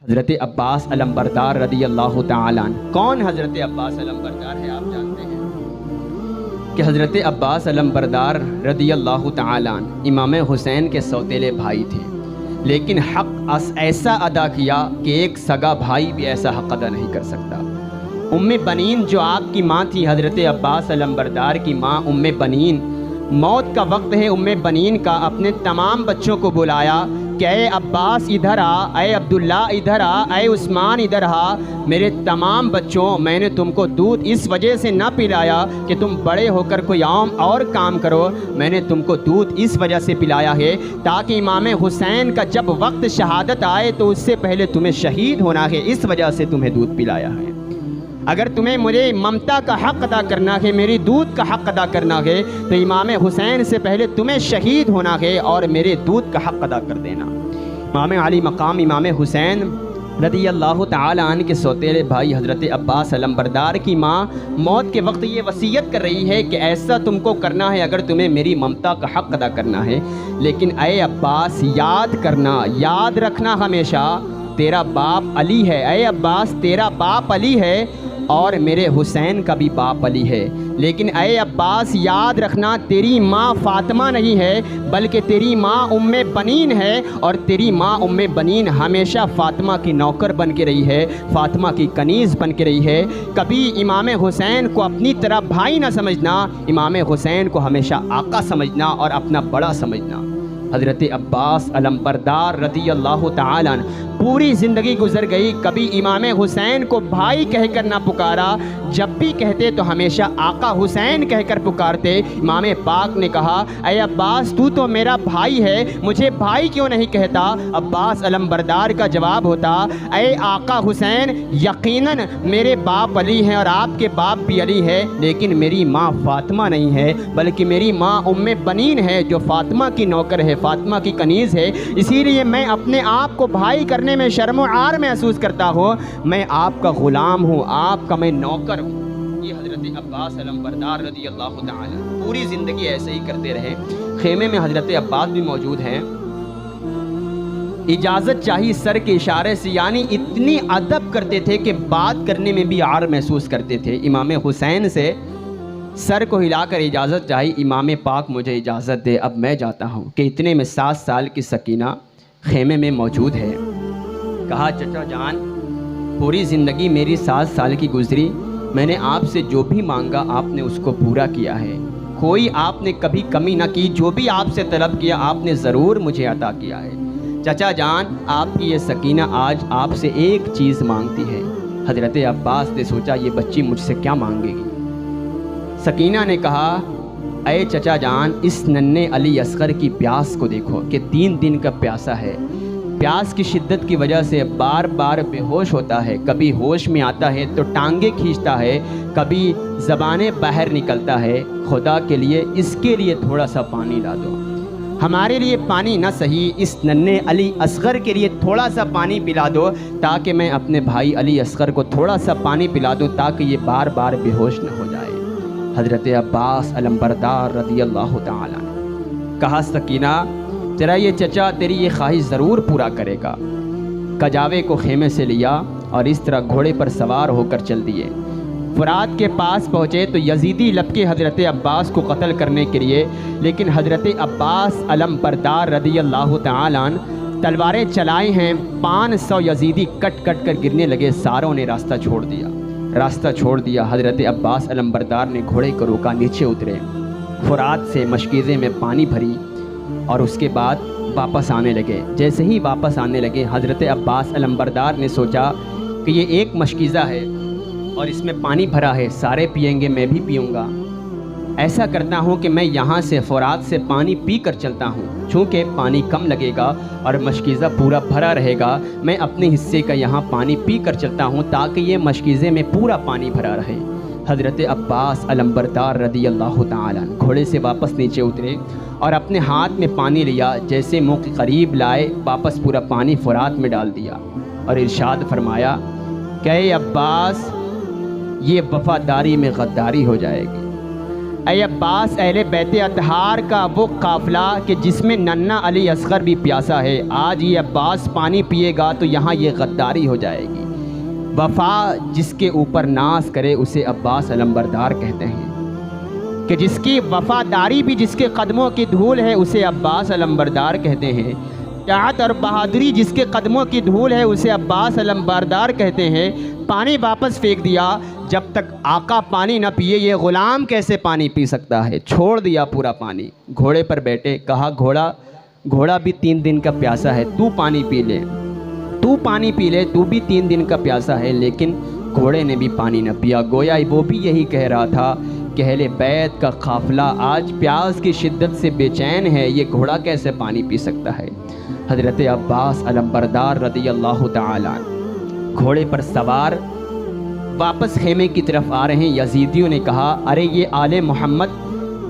حضرت عباس علمبردار رضی اللہ تعالیٰ عنہ۔ کون حضرت عباس علمبردار ہے آپ جانتے ہیں کہ حضرت عباس علمبردار رضی اللہ تعالیٰ عنہ امام حسین کے سوتیلے بھائی تھے، لیکن حق ایسا ادا کیا کہ ایک سگا بھائی بھی ایسا حق ادا نہیں کر سکتا۔ ام بنین جو آپ کی ماں تھی، حضرت عباس علمبردار کی ماں ام بنین، موت کا وقت ہے ام بنین کا، اپنے تمام بچوں کو بلایا کہ اے عباس ادھر آ، اے عبداللہ ادھر آ، اے عثمان ادھر آ، میرے تمام بچوں، میں نے تم کو دودھ اس وجہ سے نہ پلایا کہ تم بڑے ہو کر کوئی اور کام کرو، میں نے تم کو دودھ اس وجہ سے پلایا ہے تاکہ امام حسین کا جب وقت شہادت آئے تو اس سے پہلے تمہیں شہید ہونا ہے، اس وجہ سے تمہیں دودھ پلایا ہے۔ اگر تمہیں مجھے ممتا کا حق ادا کرنا ہے، میری دودھ کا حق ادا کرنا ہے، تو امام حسین سے پہلے تمہیں شہید ہونا ہے اور میرے دودھ کا حق ادا کر دینا۔ امام علی مقام امام حسین رضی اللہ تعالیٰ عنہ کے سوتیلے بھائی حضرت عباس علمبردار کی ماں موت کے وقت یہ وصیت کر رہی ہے کہ ایسا تم کو کرنا ہے اگر تمہیں میری ممتا کا حق ادا کرنا ہے، لیکن اے عباس یاد کرنا، یاد رکھنا ہمیشہ تیرا باپ علی ہے، اے عباس تیرا باپ علی ہے اور میرے حسین کا بھی باپ علی ہے، لیکن اے عباس یاد رکھنا تیری ماں فاطمہ نہیں ہے بلکہ تیری ماں ام بنین ہے، اور تیری ماں ام بنین ہمیشہ فاطمہ کی نوکر بن کے رہی ہے، فاطمہ کی کنیز بن کے رہی ہے۔ کبھی امام حسین کو اپنی طرح بھائی نہ سمجھنا، امام حسین کو ہمیشہ آقا سمجھنا اور اپنا بڑا سمجھنا۔ حضرت عباس علمبردار رضی اللہ تعالیٰ عنہ پوری زندگی گزر گئی، کبھی امام حسین کو بھائی کہہ کر نہ پکارا، جب بھی کہتے تو ہمیشہ آقا حسین کہہ کر پکارتے۔ امام پاک نے کہا اے عباس تو میرا بھائی ہے، مجھے بھائی کیوں نہیں کہتا؟ عباس علمبردار کا جواب ہوتا اے آقا حسین یقیناً میرے باپ علی ہیں اور آپ کے باپ بھی علی ہے، لیکن میری ماں فاطمہ نہیں ہے بلکہ میری ماں ام بنین ہے جو فاطمہ کی نوکر ہے، فاطمہ کی کنیز ہے، اسی لیے میں اپنے آپ کو بھائی کرنے میں شرم و عار محسوس کرتا ہوں، میں آپ کا غلام ہوں، آپ کا میں نوکر ہوں۔ یہ حضرت عباس علمبردار رضی اللہ تعالیٰ پوری زندگی ایسے ہی کرتے رہے۔ خیمے میں حضرت عباس بھی موجود ہیں، اجازت چاہی سر کے اشارے سے، یعنی اتنی ادب کرتے تھے کہ بات کرنے میں بھی عار محسوس کرتے تھے۔ امام حسین سے سر کو ہلا کر اجازت چاہی، امام پاک مجھے اجازت دے اب میں جاتا ہوں، کہ اتنے میں 7 سال کی سکینہ خیمے میں موجود ہے۔ کہا چچا جان پوری زندگی میری 7 سال کی گزری، میں نے آپ سے جو بھی مانگا آپ نے اس کو پورا کیا ہے، کوئی آپ نے کبھی کمی نہ کی، جو بھی آپ سے طلب کیا آپ نے ضرور مجھے عطا کیا ہے۔ چچا جان آپ کی یہ سکینہ آج آپ سے ایک چیز مانگتی ہے۔ حضرت عباس نے سوچا یہ بچی مجھ سے کیا مانگے گی؟ سکینہ نے کہا اے چچا جان اس ننھے علی اصغر کی پیاس کو دیکھو کہ 3 دن کا پیاسا ہے، پیاس کی شدت کی وجہ سے بار بار بے ہوش ہوتا ہے، کبھی ہوش میں آتا ہے تو ٹانگیں کھینچتا ہے، کبھی زبانیں باہر نکلتا ہے، خدا کے لیے اس کے لیے تھوڑا سا پانی لا دو، ہمارے لیے پانی نہ صحیح اس ننھے علی اصغر کے لیے تھوڑا سا پانی پلا دو تاکہ میں اپنے بھائی علی اصغر کو تھوڑا سا پانی پلا دوں تاکہ یہ بار بار بے ہوش نہ ہو جائے۔ حضرت عباس علمبردار رضی اللہ تعالیٰ نے کہا سکینہ ذرا یہ چچا تیری یہ خواہش ضرور پورا کرے گا۔ کجاوے کو خیمے سے لیا اور اس طرح گھوڑے پر سوار ہو کر چل دیے۔ فرات کے پاس پہنچے تو یزیدی لپکے حضرت عباس کو قتل کرنے کے لیے، لیکن حضرت عباس علمبردار رضی اللہ تعالیٰ عنہ تلواریں چلائے ہیں، 500 یزیدی کٹ کٹ کر گرنے لگے، ساروں نے راستہ چھوڑ دیا۔ حضرت عباس علمبردار نے گھوڑے کو روکا، نیچے اترے، فرات سے مشکیزے میں پانی بھری اور اس کے بعد واپس آنے لگے۔ جیسے ہی واپس آنے لگے حضرت عباس علمبردار نے سوچا کہ یہ ایک مشکیزہ ہے اور اس میں پانی بھرا ہے، سارے پیئیں گے میں بھی پیوں گا، ایسا کرتا ہوں کہ میں یہاں سے فرات سے پانی پی کر چلتا ہوں، چونکہ پانی کم لگے گا اور مشکیزہ پورا بھرا رہے گا، میں اپنے حصے کا یہاں پانی پی کر چلتا ہوں تاکہ یہ مشکیزے میں پورا پانی بھرا رہے۔ حضرت عباس علمبردار رضی اللہ تعالیٰ گھوڑے سے واپس نیچے اترے اور اپنے ہاتھ میں پانی لیا، جیسے منہ کے قریب لائے واپس پورا پانی فرات میں ڈال دیا اور ارشاد فرمایا کہ اے عباس یہ وفاداری میں غداری ہو جائے گی، اے عباس اہل بیت اطہار کا وہ قافلہ کہ جس میں ننھا علی اصغر بھی پیاسا ہے، آج یہ عباس پانی پیے گا تو یہاں یہ غداری ہو جائے گی۔ وفا جس کے اوپر ناز کرے اسے عباس علمبردار کہتے ہیں، کہ جس کی وفاداری بھی جس کے قدموں کی دھول ہے اسے عباس علمبردار کہتے ہیں۔ شجاعت اور بہادری جس کے قدموں کی دھول ہے اسے عباس علمبردار کہتے ہیں۔ پانی واپس پھینک دیا، جب تک آقا پانی نہ پیے یہ غلام کیسے پانی پی سکتا ہے؟ چھوڑ دیا پورا پانی، گھوڑے پر بیٹھے، کہا گھوڑا بھی 3 دن کا پیاسا ہے، تو پانی پی لے، تو بھی 3 دن کا پیاسا ہے۔ لیکن گھوڑے نے بھی پانی نہ پیا۔ گویا وہ بھی یہی کہہ رہا تھا کہ اہل بیت کا قافلہ آج پیاس کی شدت سے بے چین ہے، یہ گھوڑا کیسے پانی پی سکتا ہے؟ حضرت عباس علمبردار رضی اللہ تعالیٰ عنہ گھوڑے پر سوار واپس خیمے کی طرف آ رہے ہیں۔ یزیدیوں نے کہا، ارے یہ آل محمد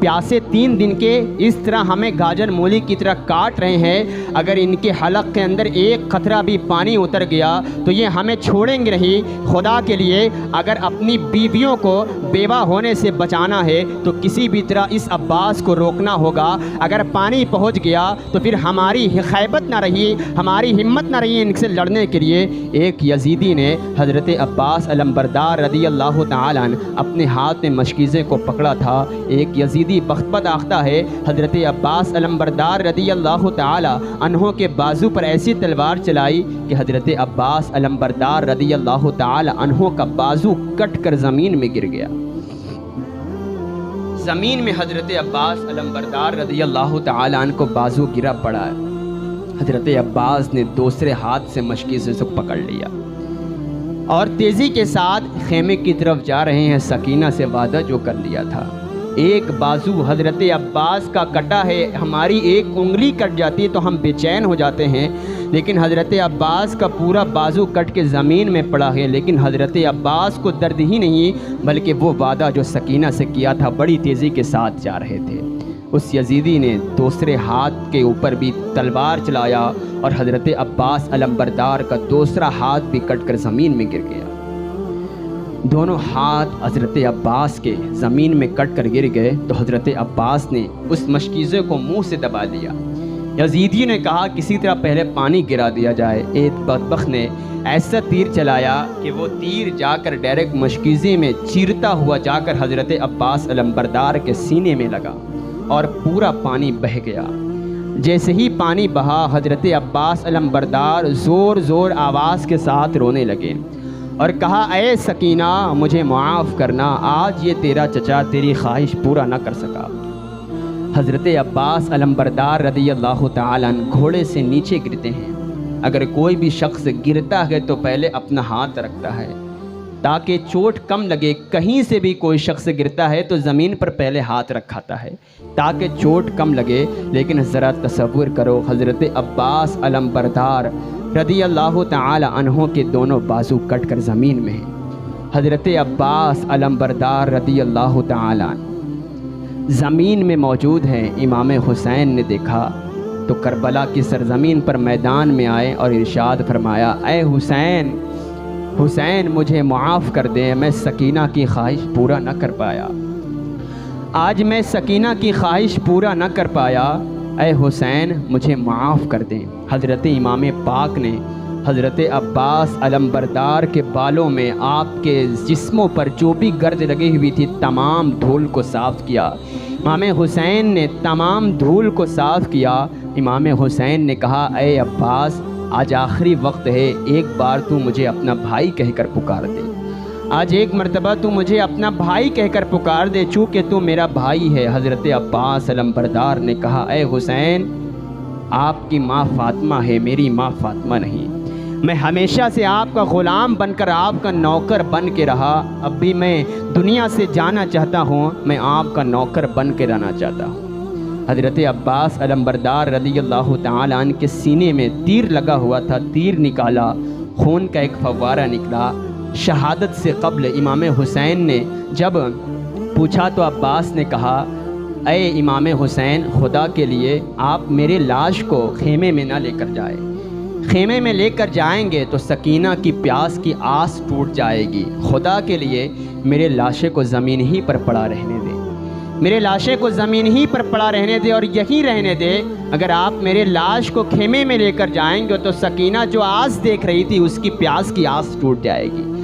پیاسے 3 دن کے اس طرح ہمیں گاجر مولی کی طرح کاٹ رہے ہیں، اگر ان کے حلق کے اندر ایک قطرہ بھی پانی اتر گیا تو یہ ہمیں چھوڑیں گے نہیں۔ خدا کے لیے اگر اپنی بیویوں کو بیوہ ہونے سے بچانا ہے تو کسی بھی طرح اس عباس کو روکنا ہوگا۔ اگر پانی پہنچ گیا تو پھر ہماری خیبت نہ رہی، ہماری ہمت نہ رہی ان سے لڑنے کے لیے۔ ایک یزیدی نے حضرت عباس علمبردار رضی اللہ تعالیٰ عنہ اپنے ہاتھ میں مشکیزے کو پکڑا تھا۔ ایک یزیدی بخت آختہ ہے، حضرت عباس علمبردار رضی اللہ تعالی عنہ کے بازو پر ایسی تلوار چلائی کہ حضرت عباس علمبردار رضی اللہ تعالی عنہ کا بازو کٹ کر زمین میں گر گیا۔ زمین میں حضرت عباس علمبردار رضی اللہ تعالی عنہ کو بازو گرا پڑا ہے۔ حضرت عباس نے دوسرے ہاتھ سے مشکیزے سے پکڑ لیا اور تیزی کے ساتھ خیمے کی طرف جا رہے ہیں۔ سکینہ سے وعدہ جو کر لیا تھا، ایک بازو حضرت عباس کا کٹا ہے، ہماری ایک انگلی کٹ جاتی ہے تو ہم بے چین ہو جاتے ہیں، لیکن حضرت عباس کا پورا بازو کٹ کے زمین میں پڑا ہے۔ لیکن حضرت عباس کو درد ہی نہیں بلکہ وہ وعدہ جو سکینہ سے کیا تھا، بڑی تیزی کے ساتھ جا رہے تھے۔ اس یزیدی نے دوسرے ہاتھ کے اوپر بھی تلوار چلایا اور حضرت عباس علمبردار کا دوسرا ہاتھ بھی کٹ کر زمین میں گر گیا۔ دونوں ہاتھ حضرت عباس کے زمین میں کٹ کر گر گئے تو حضرت عباس نے اس مشکیزے کو منہ سے دبا دیا۔ یزیدی نے کہا کسی طرح پہلے پانی گرا دیا جائے۔ ایک بدبخت نے ایسا تیر چلایا کہ وہ تیر جا کر ڈائریکٹ مشکیزے میں چیرتا ہوا جا کر حضرت عباس علمبردار کے سینے میں لگا اور پورا پانی بہہ گیا۔ جیسے ہی پانی بہا حضرت عباس علمبردار زور آواز کے ساتھ رونے لگے اور کہا، اے سکینہ مجھے معاف کرنا، آج یہ تیرا چچا تیری خواہش پورا نہ کر سکا۔ حضرت عباس علمبردار رضی اللہ تعالیٰ عنہ گھوڑے سے نیچے گرتے ہیں۔ اگر کوئی بھی شخص گرتا ہے تو پہلے اپنا ہاتھ رکھتا ہے تاکہ چوٹ کم لگے۔ کہیں سے بھی کوئی شخص گرتا ہے تو زمین پر پہلے ہاتھ رکھاتا ہے تاکہ چوٹ کم لگے۔ لیکن ذرا تصور کرو، حضرت عباس علمبردار رضی اللہ تعالی عنہ کے دونوں بازو کٹ کر زمین میں ہیں۔ حضرت عباس علمبردار رضی اللہ تعالی عنہ زمین میں موجود ہیں۔ امام حسین نے دیکھا تو کربلا کی سرزمین پر میدان میں آئے اور ارشاد فرمایا، اے حسین مجھے معاف کر دیں، میں سکینہ کی خواہش پورا نہ کر پایا، آج میں سکینہ کی خواہش پورا نہ کر پایا، اے حسین مجھے معاف کر دیں۔ حضرت امام پاک نے حضرت عباس علمبردار کے بالوں میں آپ کے جسموں پر جو بھی گرد لگی ہوئی تھی تمام دھول کو صاف کیا۔ امام حسین نے تمام دھول کو صاف کیا۔ امام حسین نے کہا، اے عباس آج آخری وقت ہے، ایک بار تو مجھے اپنا بھائی کہہ کر پکار دے، آج ایک مرتبہ تو مجھے اپنا بھائی کہہ کر پکار دے، چونکہ تو میرا بھائی ہے۔ حضرت عباس علمبردار نے کہا، اے حسین آپ کی ماں فاطمہ ہے، میری ماں فاطمہ نہیں، میں ہمیشہ سے آپ کا غلام بن کر آپ کا نوکر بن کے رہا، اب بھی میں دنیا سے جانا چاہتا ہوں، میں آپ کا نوکر بن کے رہنا چاہتا ہوں۔ حضرت عباس علمبردار رضی اللہ تعالی عنہ کے سینے میں تیر لگا ہوا تھا، تیر نکالا، خون کا ایک فوارہ نکلا۔ شہادت سے قبل امام حسین نے جب پوچھا تو عباس نے کہا، اے امام حسین خدا کے لیے آپ میرے لاش کو خیمے میں نہ لے کر جائے، خیمے میں لے کر جائیں گے تو سکینہ کی پیاس کی آس ٹوٹ جائے گی، خدا کے لیے میرے لاشے کو زمین ہی پر پڑا رہنے دیں۔ میرے لاشے کو زمین ہی پر پڑا رہنے دے اور یہیں رہنے دے، اگر آپ میرے لاش کو خیمے میں لے کر جائیں گے تو سکینہ جو آس دیکھ رہی تھی اس کی پیاس کی آس ٹوٹ جائے گی۔